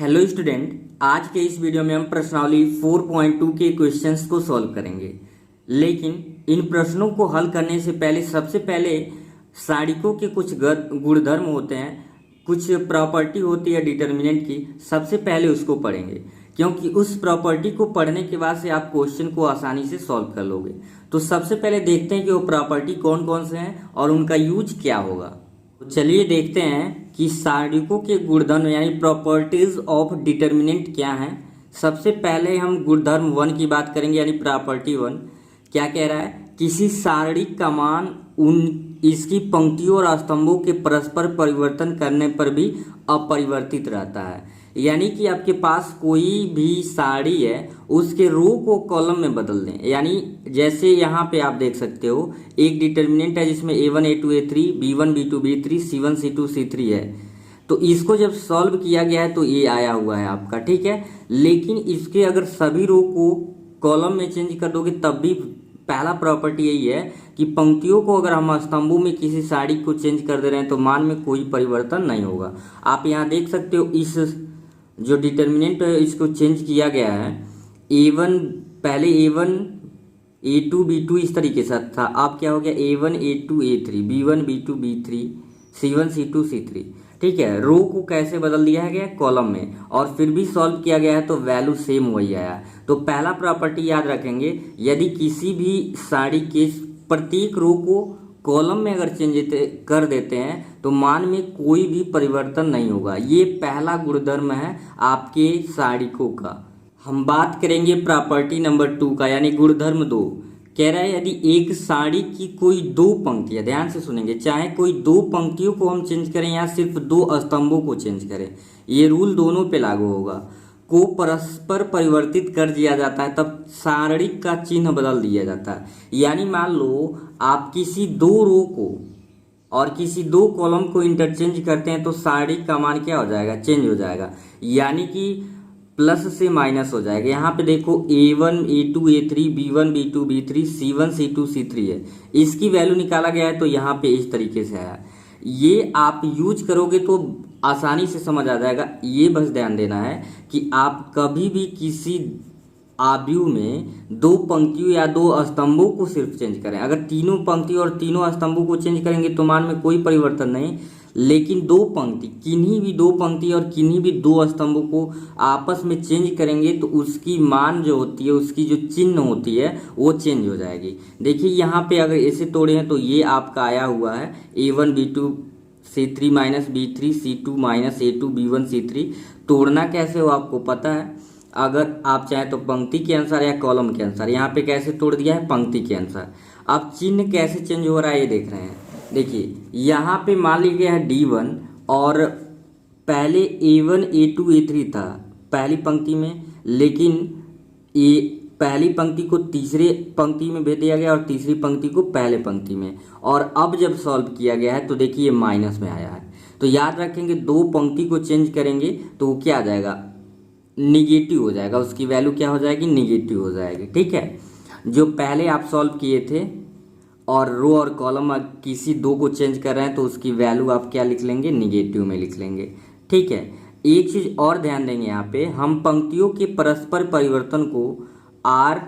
Hello student, आज के इस वीडियो में हम प्रश्नावली 4.2 के क्वेश्चंस को सॉल्व करेंगे। लेकिन इन प्रश्नों को हल करने से पहले सबसे पहले सारिकों के कुछ गुणधर्म होते हैं, कुछ प्रॉपर्टी होती है डिटर्मिनेंट की। सबसे पहले उसको पढ़ेंगे, क्योंकि उस प्रॉपर्टी को पढ़ने के बाद से आप क्वेश्चन को आसानी से सॉल्व कर लोगे। तो सबसे पहले देखते हैं कि वो प्रॉपर्टी कौन कौन से हैं और उनका यूज क्या होगा। तो चलिए देखते हैं कि सारिकों के गुणधर्म यानी प्रॉपर्टीज ऑफ डिटर्मिनेंट क्या हैं। सबसे पहले हम गुणधर्म 1 की बात करेंगे, यानी प्रॉपर्टी 1 क्या कह रहा है। किसी सारिक का मान इसकी पंक्तियों और स्तंभों के परस्पर परिवर्तन करने पर भी अपरिवर्तित रहता है। यानी कि आपके पास कोई भी साड़ी है, उसके रो को कॉलम में बदल दें। यानी जैसे यहाँ पे आप देख सकते हो एक डिटर्मिनेंट है जिसमें a1 a2 a3 b1 b2 b3 c1 c2 c3 है। तो इसको जब सॉल्व किया गया है तो ये आया हुआ है आपका, ठीक है। लेकिन इसके अगर सभी रो को कॉलम में चेंज कर दोगे तब भी पहला प्रॉपर्टी यही है कि पंक्तियों को अगर हम स्तंभों में किसी साड़ी को चेंज कर दे रहे हैं तो मान में कोई परिवर्तन नहीं होगा। आप यहाँ देख सकते हो इस जो डिटर्मिनेंट है इसको चेंज किया गया है। a1 पहले a1 a2 b2 इस तरीके से था, अब क्या हो गया a1 a2 a3 b1 b2 b3 c1 c2 c3, ठीक है। रो को कैसे बदल दिया गया कॉलम में, और फिर भी सॉल्व किया गया है तो वैल्यू सेम वही आया। तो पहला प्रॉपर्टी याद रखेंगे, यदि किसी भी साड़ी के प्रत्येक रो को कॉलम में अगर चेंज कर देते हैं तो मान में कोई भी परिवर्तन नहीं होगा। ये पहला गुणधर्म है आपके सारिकों का। हम बात करेंगे प्रॉपर्टी नंबर 2 का, यानी गुणधर्म 2 कह रहा है यदि एक साड़ी की कोई दो पंक्तियां, ध्यान से सुनेंगे, चाहे कोई दो पंक्तियों को हम चेंज करें या सिर्फ दो स्तंभों को चेंज करें, ये रूल दोनों पे लागू होगा, को परस्पर परिवर्तित कर दिया जाता है तब सारणिक का चिन्ह बदल दिया जाता है। यानी मान लो आप किसी दो रो को और किसी दो कॉलम को इंटरचेंज करते हैं तो सारणिक का मान क्या हो जाएगा, चेंज हो जाएगा, यानी कि प्लस से माइनस हो जाएगा। यहाँ पे देखो a1 a2 a3 b1 b2 b3 c1 c2 c3 है, इसकी वैल्यू निकाला गया है तो यहाँ पे इस तरीके से आया। ये आप यूज करोगे तो आसानी से समझ आ जाएगा। ये बस ध्यान देना है कि आप कभी भी किसी आव्यूह में दो पंक्तियों या दो स्तंभों को सिर्फ चेंज करें। अगर तीनों पंक्तियों और तीनों स्तंभों को चेंज करेंगे तो मान में कोई परिवर्तन नहीं, लेकिन दो पंक्ति, किन्हीं भी दो पंक्ति और किन्हीं भी दो स्तंभों को आपस में चेंज करेंगे तो उसकी मान जो होती है, उसकी जो चिन्ह होती है वो चेंज हो जाएगी। देखिए यहाँ पे अगर ऐसे तोड़े हैं तो ये आपका आया हुआ है a1 b2 c3 minus b3 c2 minus a2 b1 c3। तोड़ना कैसे हो आपको पता है, अगर आप चाहें तो पंक्ति के अनुसार या कॉलम के अनुसार। यहाँ पे कैसे तोड़ दिया है, पंक्ति के अनुसार। अब चिन्ह कैसे चेंज हो रहा है ये देख रहे हैं। देखिए यहाँ पे मान लिया है d1 और पहले a1 a2 a3 था पहली पंक्ति में, लेकिन ये पहली पंक्ति को तीसरे पंक्ति में भेज दिया गया और तीसरी पंक्ति को पहले पंक्ति में, और अब जब सॉल्व किया गया है तो देखिए ये माइनस में आया है। तो याद रखेंगे दो पंक्ति को चेंज करेंगे तो वो क्या आ जाएगा, निगेटिव हो जाएगा, उसकी वैल्यू क्या हो जाएगी, निगेटिव हो जाएगी, ठीक है। जो पहले आप सॉल्व किए थे और रो और कॉलम किसी दो को चेंज कर रहे हैं तो उसकी वैल्यू आप क्या लिख लेंगे, निगेटिव में लिख लेंगे, ठीक है। एक चीज और ध्यान देंगे, यहाँ पे हम पंक्तियों के परस्पर परिवर्तन को R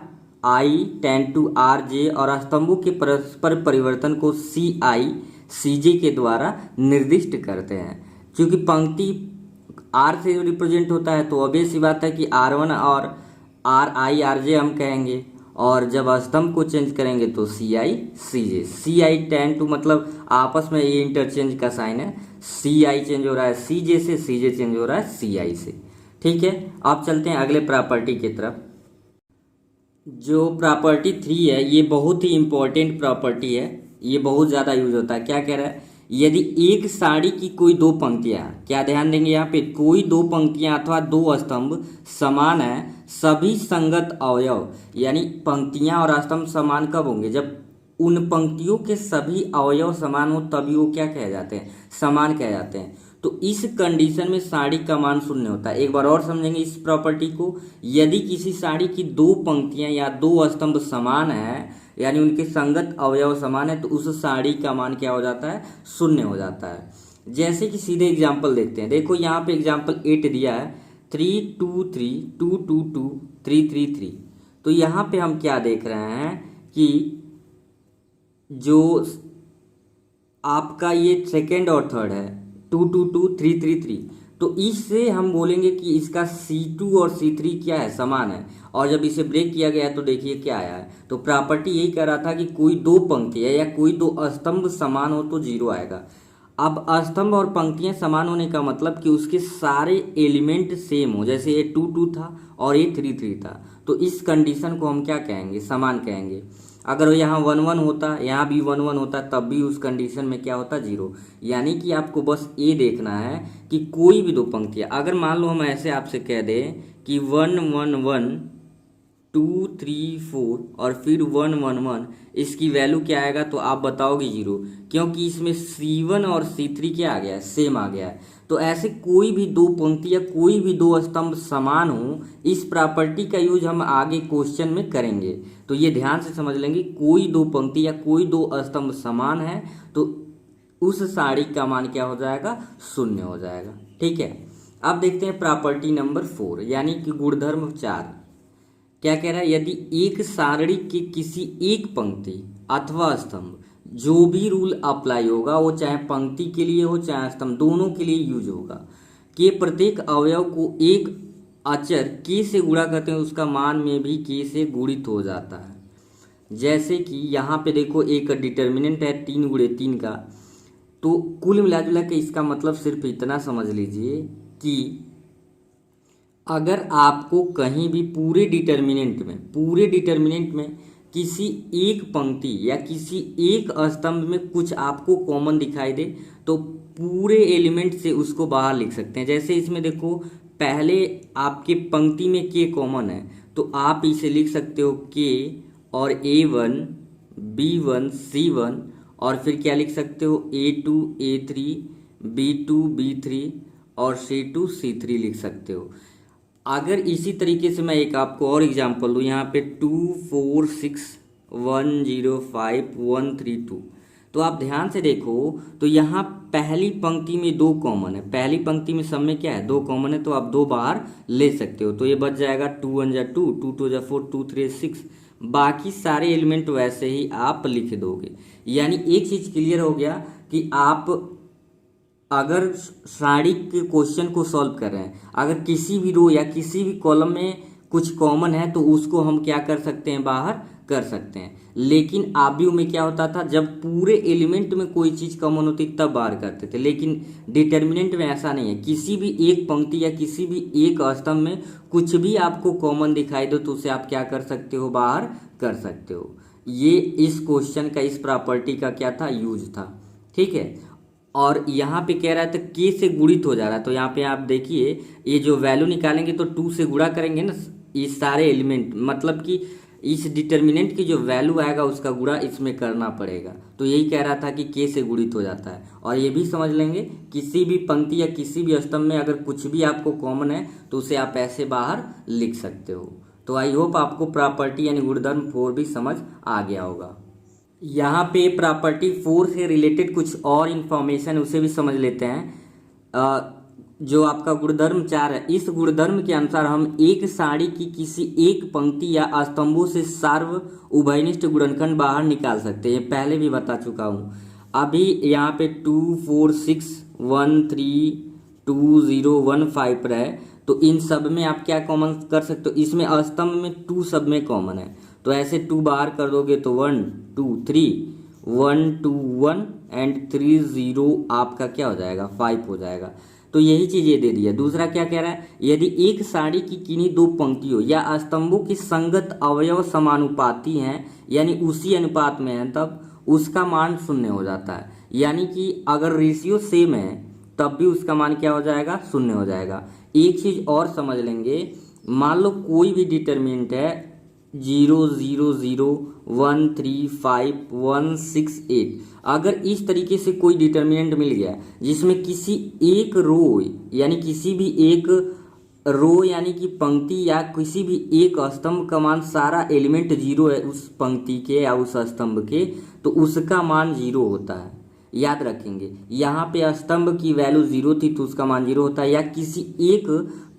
I ten to R J और स्तंभों के परस्पर परिवर्तन को सी आई सी जे के द्वारा निर्दिष्ट करते हैं। क्योंकि पंक्ति आर से रिप्रेजेंट होता है तो ऑब्वियस सी बात है कि R1 और आर आई आर जे हम कहेंगे, और जब स्तंभ को चेंज करेंगे तो सी आई सी जे। सी आई टेन टू मतलब आपस में ये इंटरचेंज का साइन है, सी आई चेंज हो रहा है सी जे से, सी जे चेंज हो रहा है सी आई से, ठीक है। अब चलते हैं अगले प्रॉपर्टी की तरफ। जो प्रॉपर्टी 3 है ये बहुत ही इंपॉर्टेंट प्रॉपर्टी है, ये बहुत ज़्यादा यूज होता है। क्या कह रहा है, यदि एक साड़ी की कोई दो पंक्तियां, क्या ध्यान देंगे यहाँ पे, कोई दो पंक्तियां अथवा दो स्तंभ समान है, सभी संगत अवयव, यानी पंक्तियां और स्तंभ समान कब होंगे, जब उन पंक्तियों के सभी अवयव समान हो तभी वो क्या कहे जाते हैं, समान कहे जाते हैं। तो इस कंडीशन में साड़ी का मान शून्य होता है। एक बार और समझेंगे इस प्रॉपर्टी को, यदि किसी साड़ी की दो पंक्तियां या दो स्तंभ समान है, यानी उनके संगत अवयव समान है, तो उस साड़ी का मान क्या हो जाता है, शून्य हो जाता है। जैसे कि सीधे एग्जाम्पल देखते हैं। देखो यहाँ पे एग्जाम्पल 8 दिया है, 3 2 3 तो यहाँ पे हम क्या देख रहे हैं कि जो आपका ये सेकेंड और थर्ड है 2 2 2 3 3 3, तो इससे हम बोलेंगे कि इसका C2 और C3 क्या है, समान है। और जब इसे ब्रेक किया गया है तो देखिए क्या आया है, तो प्रॉपर्टी यही कह रहा था कि कोई दो पंक्तियां या कोई दो स्तंभ समान हो तो 0 आएगा। अब स्तंभ और पंक्तियां समान होने का मतलब कि उसके सारे एलिमेंट सेम हो, जैसे ये 2 2 था और ये 3 3 था, तो इस कंडीशन को हम क्या कहेंगे, समान कहेंगे। अगर यहाँ 1 1 होता, यहाँ भी 1 1 होता, तब भी उस कंडीशन में क्या होता, 0। यानी कि आपको बस ये देखना है कि कोई भी दो पंक्तियाँ, अगर मान लो हम ऐसे आपसे कह दें कि 1 1 1 2 3 4 और फिर 1 1 1, इसकी वैल्यू क्या आएगा, तो आप बताओगे 0, क्योंकि इसमें C1 और C3 क्या आ गया है, सेम आ गया है। तो ऐसे कोई भी दो पंक्ति या कोई भी दो स्तंभ समान हो, इस प्रॉपर्टी का यूज हम आगे क्वेश्चन में करेंगे। तो ये ध्यान से समझ लेंगे, कोई दो पंक्ति या कोई दो स्तंभ समान है तो उस साड़ी का मान क्या हो जाएगा, 0 हो जाएगा। ठीक है, अब देखते हैं प्रॉपर्टी नंबर 4 यानी कि गुणधर्म 4 क्या कह रहा है। यदि एक सारणी के किसी एक पंक्ति अथवा स्तंभ, जो भी रूल अप्लाई होगा वो चाहे पंक्ति के लिए हो चाहे स्तंभ, दोनों के लिए यूज होगा, के प्रत्येक अवयव को एक अचर के से गुणा करते हैं उसका मान में भी के से गुणित हो जाता है। जैसे कि यहाँ पे देखो एक डिटर्मिनेंट है 3 गुणे 3 का, तो कुल मिला जुला के इसका मतलब सिर्फ इतना समझ लीजिए कि अगर आपको कहीं भी पूरे डिटर्मिनेंट में किसी एक पंक्ति या किसी एक स्तंभ में कुछ आपको कॉमन दिखाई दे तो पूरे एलिमेंट से उसको बाहर लिख सकते हैं। जैसे इसमें देखो पहले आपके पंक्ति में के कॉमन है तो आप इसे लिख सकते हो के और A1 B1 C1 और फिर क्या लिख सकते हो A2 A3 B2 B3 और C2 C3 लिख सकते हो। अगर इसी तरीके से मैं एक आपको और एग्जांपल दूँ, यहाँ पे 2 4 6 1 0 5 1 3 2, तो आप ध्यान से देखो तो यहाँ पहली पंक्ति में 2 कॉमन है, पहली पंक्ति में सब में क्या है 2 कॉमन है, तो आप 2 बाहर ले सकते हो, तो ये बच जाएगा 2 1 जा 2 2 2 जा 4 2 3 6, बाकी सारे एलिमेंट वैसे ही आप लिख दोगे। यानी एक चीज़ क्लियर हो गया कि आप अगर साड़ी के क्वेश्चन को सॉल्व कर रहे हैं, अगर किसी भी रो या किसी भी कॉलम में कुछ कॉमन है तो उसको हम क्या कर सकते हैं, बाहर कर सकते हैं। लेकिन आबयू में क्या होता था, जब पूरे एलिमेंट में कोई चीज़ कॉमन होती तब बाहर करते थे, लेकिन डिटर्मिनेंट में ऐसा नहीं है। किसी भी एक पंक्ति या किसी भी एक स्तंभ में कुछ भी आपको कॉमन दिखाई दो तो उसे आप क्या कर सकते हो, बाहर कर सकते हो। ये इस क्वेश्चन का, इस प्रॉपर्टी का क्या था, यूज था। ठीक है, और यहाँ पे कह रहा था के से गुणित हो जा रहा है, तो यहाँ पे आप देखिए ये जो वैल्यू निकालेंगे तो 2 से गुणा करेंगे ना ये सारे एलिमेंट, मतलब कि इस डिटर्मिनेंट की जो वैल्यू आएगा उसका गुणा इसमें करना पड़ेगा। तो यही कह रहा था कि के से गुणित हो जाता है। और ये भी समझ लेंगे किसी भी पंक्ति या किसी भी स्तंभ में अगर कुछ भी आपको कॉमन है तो उसे आप ऐसे बाहर लिख सकते हो। तो आई होप आपको प्रॉपर्टी यानी गुणधर्म 4 भी समझ आ गया होगा। यहाँ पे प्रॉपर्टी 4 से रिलेटेड कुछ और इन्फॉर्मेशन उसे भी समझ लेते हैं। जो आपका गुणधर्म 4 है, इस गुणधर्म के अनुसार हम एक साड़ी की किसी एक पंक्ति या स्तंभों से सार्व उभयनिष्ठ गुणनखंड बाहर निकाल सकते हैं, पहले भी बता चुका हूँ। अभी यहाँ पे 2 4 6 1 3 2 0 1 5 पर है, तो इन सब में आप क्या कॉमन कर सकते हो, इसमें स्तंभ में 2 सब में कॉमन है, तो ऐसे 2 बाहर कर दोगे तो 1 2 3 1 2 1 एंड 3 0 आपका क्या हो जाएगा, 5 हो जाएगा। तो यही चीज़ ये दे दिया। दूसरा क्या कह रहा है, यदि एक साड़ी की किन्हीं 2 पंक्तियों या स्तंभों की संगत अवयव समानुपाती हैं यानी उसी अनुपात में है तब उसका मान 0 हो जाता है। यानी कि अगर रेशियो सेम है तब भी उसका मान क्या हो जाएगा, 0 हो जाएगा। एक चीज़ और समझ लेंगे, मान लो कोई भी डिटर्मिनेंट है 0 0 0 1 3 5 1 6 8, अगर इस तरीके से कोई डिटर्मिनेंट मिल गया जिसमें किसी एक रो यानी किसी भी एक रो यानी कि पंक्ति या किसी भी एक स्तंभ का मान सारा एलिमेंट 0 है उस पंक्ति के या उस स्तंभ के, तो उसका मान 0 होता है। याद रखेंगे। यहाँ पे स्तंभ की वैल्यू 0 थी तो उसका मान 0 होता है, या किसी एक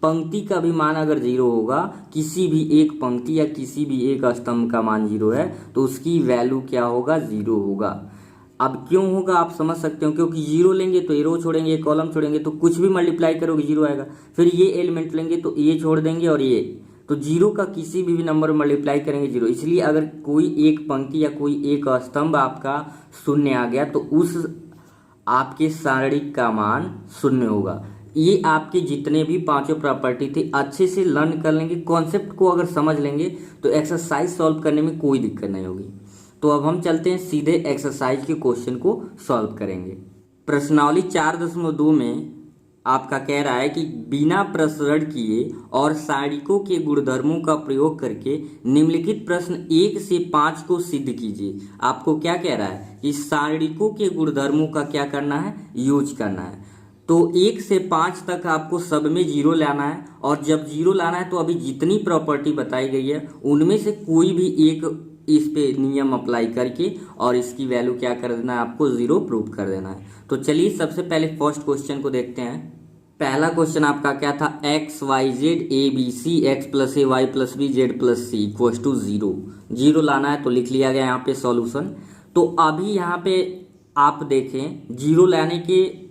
पंक्ति का भी मान अगर 0 होगा, किसी भी एक पंक्ति या किसी भी एक स्तंभ का मान 0 है तो उसकी वैल्यू क्या होगा, 0 होगा। अब क्यों होगा आप समझ सकते हो, क्योंकि 0 लेंगे तो ये रो छोड़ेंगे, कॉलम छोड़ेंगे, तो कुछ भी मल्टीप्लाई करोगे 0 आएगा। फिर ये एलिमेंट लेंगे तो ये छोड़ देंगे और ये, तो 0 का किसी भी नंबर मल्टीप्लाई करेंगे 0। इसलिए अगर कोई एक पंक्ति या कोई एक स्तंभ आपका शून्य आ गया तो उस आपके सारणी का मान 0 होगा। ये आपके जितने भी पांचों प्रॉपर्टी थे अच्छे से लर्न कर लेंगे, कॉन्सेप्ट को अगर समझ लेंगे तो एक्सरसाइज सॉल्व करने में कोई दिक्कत नहीं होगी। तो अब हम चलते हैं सीधे एक्सरसाइज के क्वेश्चन को सॉल्व करेंगे। प्रश्नावली 4.2 में आपका कह रहा है कि बिना प्रसरण किए और सारणिकों के गुणधर्मों का प्रयोग करके निम्नलिखित प्रश्न 1 से 5 को सिद्ध कीजिए। आपको क्या कह रहा है कि सारणिकों के गुणधर्मों का क्या करना है, यूज करना है। तो 1 से 5 तक आपको सब में 0 लाना है, और जब 0 लाना है तो अभी जितनी प्रॉपर्टी बताई गई है उनमें से कोई भी एक इस पे नियम अप्लाई करके और इसकी वैल्यू क्या कर देना है, आपको 0 प्रूव कर देना है। तो चलिए सबसे पहले फर्स्ट क्वेश्चन को देखते हैं। पहला क्वेश्चन आपका क्या था, X Y Z A B C x plus A Y plus B Z plus C equals to 0। 0 लाना है तो लिख लिया गया यहाँ पे सॉल्यूशन। तो अभी यहाँ पे आप देखें 0 लाने के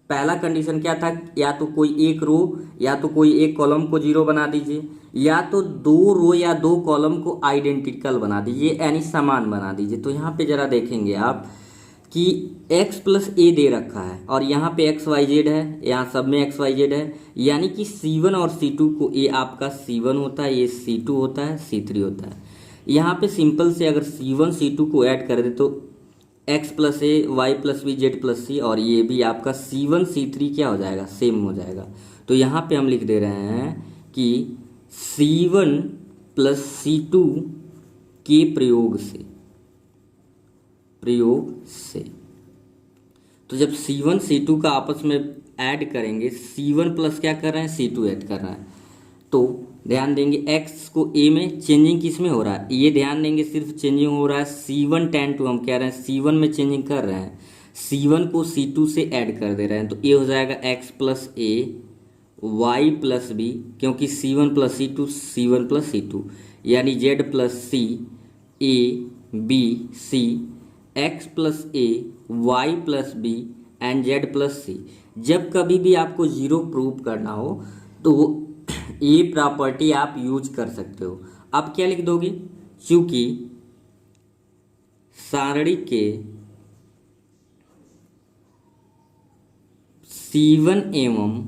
पहला कंडीशन क्या था, या तो कोई एक रो या तो कोई एक कॉलम को 0 बना दीजिए, या तो 2 रो या 2 कॉलम को आइडेंटिकल बना दीजिए, यानी समान बना दीजिए। तो यहाँ पे जरा देखेंगे आप कि x प्लस ए दे रखा है और यहाँ पे एक्स वाई जेड है, यहाँ सब में एक्स वाई जेड है, यानी कि C1 और C2 को ये आपका C1 होता है, ये C2 होता है, C3 होता है। यहाँ पे सिंपल से अगर C1 C2 को ऐड कर दे तो x प्लस ए Y plus B Z plus c, और ये भी आपका C1 C3 क्या हो जाएगा, सेम हो जाएगा। तो यहाँ पे हम लिख दे रहे हैं कि C1 प्लस C2 के प्रयोग से तो जब C1 C2 का आपस में ऐड करेंगे, C1 प्लस क्या कर रहे हैं, C2 ऐड कर रहा है, तो ध्यान देंगे x को a में चेंजिंग किस में हो रहा है, ये ध्यान देंगे सिर्फ चेंजिंग हो रहा है C1 tan 2, हम कह रहे हैं C1 में चेंजिंग कर रहे हैं, C1 को C2 से ऐड कर दे रहे हैं, तो ये हो जाएगा x प्लस ए वाई प्लस बी, क्योंकि C1 plus C1 plus C2, यानी Z plus C a B C x plus A Y plus b and z plus c. जब कभी भी आपको 0 प्रूव करना हो तो ये प्रॉपर्टी आप यूज कर सकते हो। आप क्या लिख दोगे, चूंकि सारणी के C1 एवं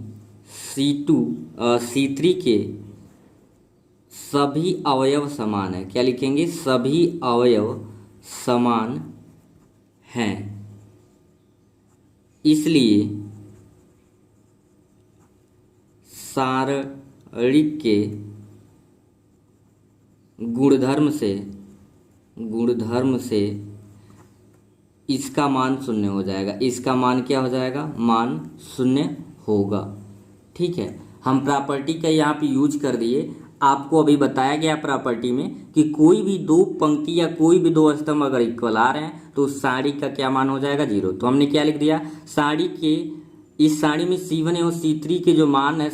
C2 C3 के सभी अवयव समान है। क्या लिखेंगे, सभी अवयव समान हैं, इसलिए सारणी के गुणधर्म से इसका मान 0 हो जाएगा। इसका मान क्या हो जाएगा, मान 0 होगा। ठीक है, हम प्रॉपर्टी का यहाँ पे यूज कर दिए। आपको अभी बताया गया प्रॉपर्टी में कि कोई भी 2 पंक्ति या कोई भी 2 स्तंभ अगर इक्वल आ रहे हैं तो सारणी का क्या मान हो जाएगा, 0। तो हमने क्या लिख दिया, सारणी के इस सारणी में C1 और C3 के जो मान है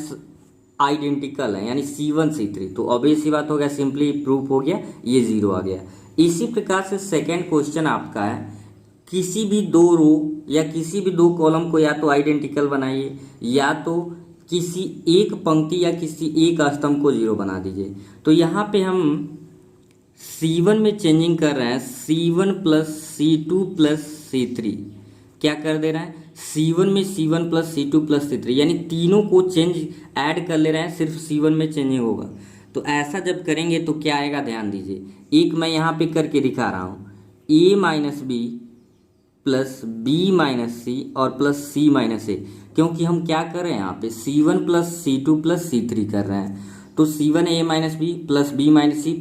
आइडेंटिकल है, यानी C1 C3। तो ऑब्वियस सी बात हो गया, सिंपली प्रूफ हो गया, ये 0 आ गया। इसी प्रकार से सेकेंड क्वेश्चन आपका है, किसी भी 2 रो या किसी भी 2 कॉलम को या तो आइडेंटिकल बनाइए या तो किसी एक पंक्ति या किसी एक स्तंभ को 0 बना दीजिए। तो यहाँ पे हम C1 में चेंजिंग कर रहे हैं, C1 plus C2 plus C3 क्या कर दे रहे हैं, C1 में C1 plus C2 plus C3, यानी तीनों को चेंज ऐड कर ले रहे हैं, सिर्फ C1 में चेंजिंग होगा। तो ऐसा जब करेंगे तो क्या आएगा, ध्यान दीजिए। एक मैं यहाँ पे करके दिखा रहा हूँ, A minus b plus b minus c और प्लस सी माइनस ए, क्योंकि हम क्या कर रहे हैं यहाँ पे C1 plus C2 plus C3 कर रहे हैं। तो C1 A minus b plus b minus c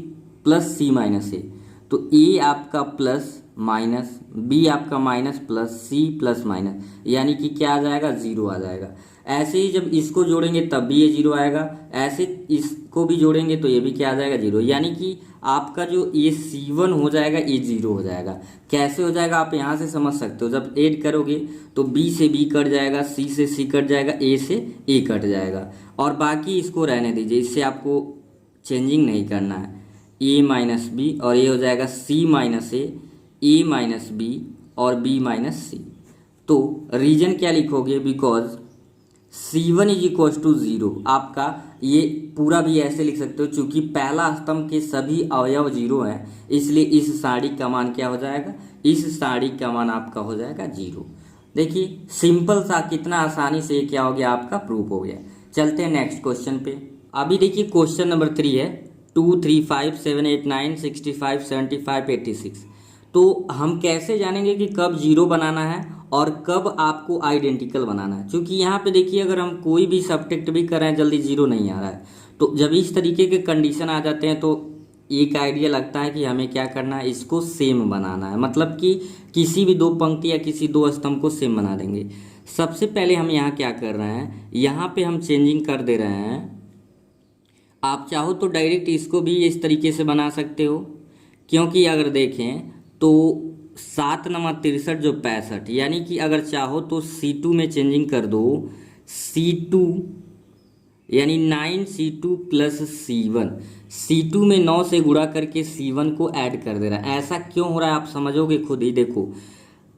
plus c minus a, तो A आपका प्लस माइनस, बी आपका minus plus c plus minus, यानी कि क्या आ जाएगा, 0 आ जाएगा। ऐसे ही जब इसको जोड़ेंगे तब भी ये जीरो आएगा, ऐसे इसको भी जोड़ेंगे तो ये भी क्या आ जाएगा, जीरो। यानी कि आपका जो ये C1 हो जाएगा ये जीरो हो जाएगा। कैसे हो जाएगा आप यहाँ से समझ सकते हो, जब ऐड करोगे तो B से B कट जाएगा, C से C कट जाएगा, A से A कट जाएगा, और बाकी इसको रहने दीजिए, इससे आपको चेंजिंग नहीं करना है। A माइनस बी और ये हो जाएगा C minus A minus B और B माइनस C। तो रीजन क्या लिखोगे, because C1 is equal to zero. आपका ये पूरा भी ऐसे लिख सकते हो, चूंकि पहला स्तंभ के सभी अवयव जीरो हैं, इसलिए इस साड़ी का मान क्या हो जाएगा, इस साड़ी का मान आपका हो जाएगा जीरो। देखिए सिंपल सा, कितना आसानी से क्या हो गया, आपका प्रूफ हो गया। चलते हैं नेक्स्ट क्वेश्चन पे। अभी देखिए क्वेश्चन नंबर 3 है 2, 3, 5, 7, 8, 9, 65, 75, 86। तो हम कैसे जानेंगे कि कब जीरो बनाना है और कब आपको आइडेंटिकल बनाना है। क्योंकि यहाँ पे देखिए अगर हम कोई भी सब्ट्रैक्ट भी कर रहे हैं जल्दी जीरो नहीं आ रहा है, तो जब इस तरीके के कंडीशन आ जाते हैं तो एक आइडिया लगता है कि हमें क्या करना है, इसको सेम बनाना है। मतलब कि किसी भी दो पंक्ति या किसी दो स्तंभ को सेम बना देंगे। सबसे पहले हम यहाँ क्या कर रहे हैं, यहाँ पे हम चेंजिंग कर दे रहे हैं। आप चाहो तो डायरेक्ट इसको भी इस तरीके से बना सकते हो, क्योंकि अगर देखें तो 7 नवा 63 जो 65, यानी कि अगर चाहो तो C2 में चेंजिंग कर दो, C2 यानी 9C2 प्लस C1। C2 में 9 से गुणा करके C1 को ऐड कर दे रहा है। ऐसा क्यों हो रहा है आप समझोगे खुद ही। देखो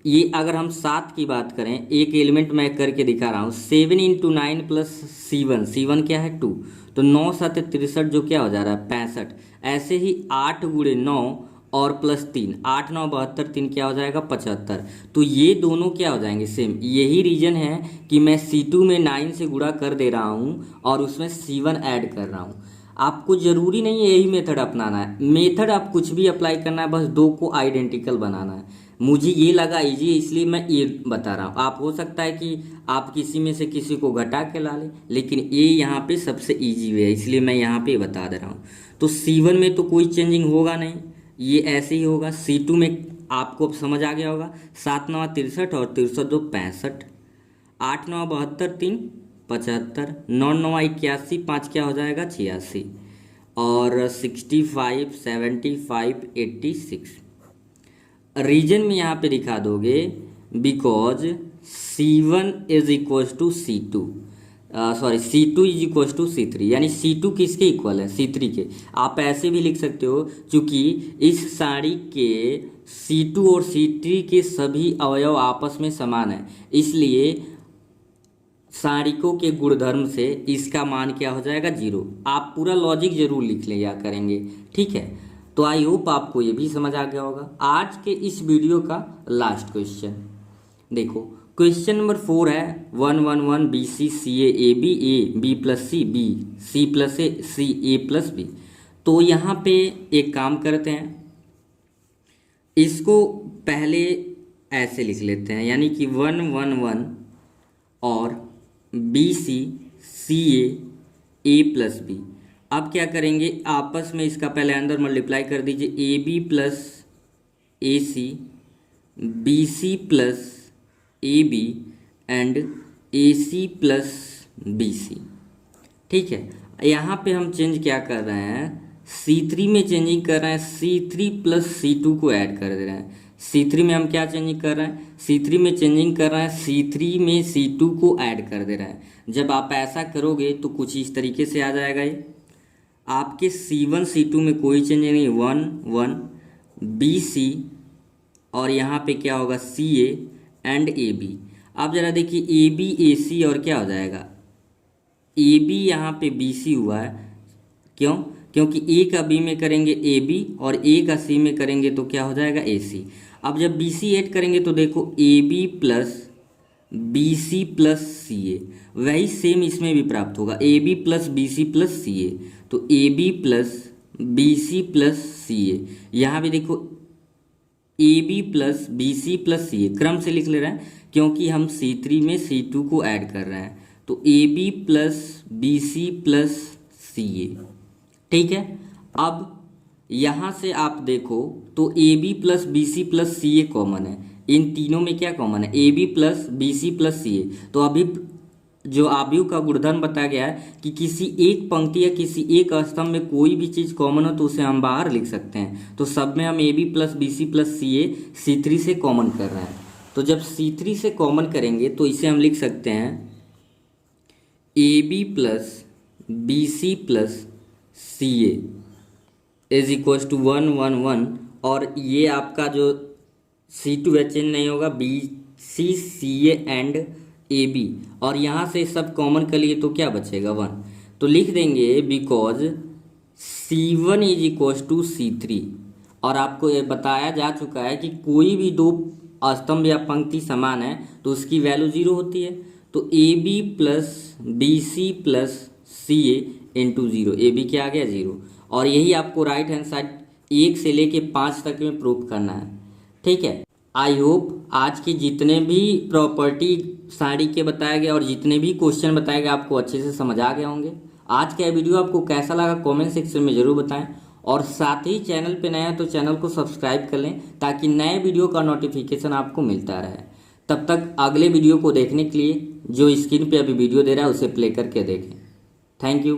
ये अगर हम 7 की बात करें, एक एलिमेंट मैं करके दिखा रहा हूँ, 7 इंटू 9 प्लस C1, C1 क्या है 2, तो 9 7 63 जो क्या हो जा रहा है 65। ऐसे ही 8 गुणे 9 और प्लस 3, 8 9 72, 3 क्या हो जाएगा 75। तो ये दोनों क्या हो जाएंगे सेम। यही रीजन है कि मैं C2 में 9 से गुणा कर दे रहा हूँ और उसमें C1 ऐड कर रहा हूँ। आपको ज़रूरी नहीं है यही मेथड अपनाना है, मेथड आप कुछ भी अप्लाई करना है, बस दो को आइडेंटिकल बनाना है। मुझे ये लगा इजी है इसलिए मैं ये बता रहा हूँ। आप हो सकता है कि आप किसी में से किसी को घटा के ला लें, लेकिन ये यहाँ पे सबसे इजी वे है इसलिए मैं यहाँ पे बता दे रहा हूँ। तो C1 में तो कोई चेंजिंग होगा नहीं, ये ऐसे ही होगा। C2 में आपको अब समझ आ गया होगा, 7 9 63 और 63 2 65, 8 9 72, 3 75, 9 9 81, 5 क्या हो जाएगा 86 और 65 75 86। रीजन में यहाँ पे दिखा दोगे because C1 is equal to C2, sorry C2 is equal to C3, यानी C2 किसके इक्वल है C3 के। आप ऐसे भी लिख सकते हो, क्योंकि इस साड़ी के C2 और C3 के सभी अवयव आपस में समान है, इसलिए साड़िकों के गुणधर्म से इसका मान क्या हो जाएगा जीरो। आप पूरा लॉजिक जरूर लिख लिया करेंगे, ठीक है। तो आई होप आपको ये भी समझ आ गया होगा। आज के इस वीडियो का लास्ट क्वेश्चन देखो, क्वेश्चन नंबर 4 है 1 1 1 BC CA AB A B plus C B C plus A C A plus B। तो यहाँ पे एक काम करते हैं, इसको पहले ऐसे लिख लेते हैं, यानी कि 1 1 1 और BC CA A plus B। अब क्या करेंगे, आपस में इसका पहले अंदर मल्टीप्लाई कर दीजिए, AB plus AC BC plus AB and AC plus BC, ठीक है। यहाँ पे हम चेंज क्या कर रहे हैं, C3 में चेंजिंग कर रहे हैं, C3 प्लस C2 को ऐड कर दे रहे हैं। C3 में हम क्या चेंजिंग कर रहे हैं, C3 में चेंजिंग कर रहे हैं, C3 में C2 को ऐड कर दे रहे हैं। जब आप ऐसा करोगे तो कुछ इस तरीके से आ जाएगा, ये आपके C1 C2 में कोई चेंज नहीं, 1 1 BC और यहाँ पे क्या होगा CA एंड AB। अब जरा देखिए AB AC और क्या हो जाएगा, AB यहाँ पे BC हुआ है, क्यों, क्योंकि A का B में करेंगे AB और A का C में करेंगे तो क्या हो जाएगा AC। अब जब BC ऐड करेंगे तो देखो AB plus BC plus CA, वही सेम इसमें भी प्राप्त होगा, AB plus BC plus CA, तो AB plus BC plus CA। यहाँ भी देखो AB plus BC plus CA, क्रम से लिख ले रहे हैं क्योंकि हम C3 में C2 को ऐड कर रहे हैं, तो AB plus BC plus CA, ठीक है। अब यहाँ से आप देखो तो AB plus BC plus CA common है, इन तीनों में क्या कॉमन है, AB plus BC plus CA। तो अभी जो आव्यूह का गुणधर्म बताया गया है कि किसी एक पंक्ति या किसी एक स्तंभ में कोई भी चीज कॉमन हो तो उसे हम बाहर लिख सकते हैं। तो सब में हम A B plus B C plus C A C3 से कॉमन कर रहे हैं। तो जब C3 से कॉमन करेंगे तो इसे हम लिख सकते हैं A B plus B C plus C A is equal to 1 1 1, और ये आपका जो C2 है चेंज नहीं होगा, B C C A and A B, और यहाँ से सब कॉमन कर लिए तो क्या बचेगा 1। तो लिख देंगे because C1 is equal to C3, और आपको ये बताया जा चुका है कि कोई भी दो स्तंभ या पंक्ति समान है तो उसकी वैल्यू 0 होती है। तो A B plus B C plus C A into 0, A B क्या आ गया 0, और यही आपको राइट हैंड साइड 1 से लेके 5 तक में प्रूफ करना है। ठीक है, आई होप आज की जितने भी प्रॉपर्टी सारी के बताया गया और जितने भी क्वेश्चन बताए गए आपको अच्छे से समझ आ गए होंगे। आज का वीडियो आपको कैसा लगा कमेंट सेक्शन में जरूर बताएं, और साथ ही चैनल पे नया है तो चैनल को सब्सक्राइब कर लें ताकि नए वीडियो का नोटिफिकेशन आपको मिलता रहे। तब तक अगले वीडियो को देखने के लिए जो स्क्रीन पे अभी वीडियो दे रहा है उसे प्ले करके देखें। Thank you.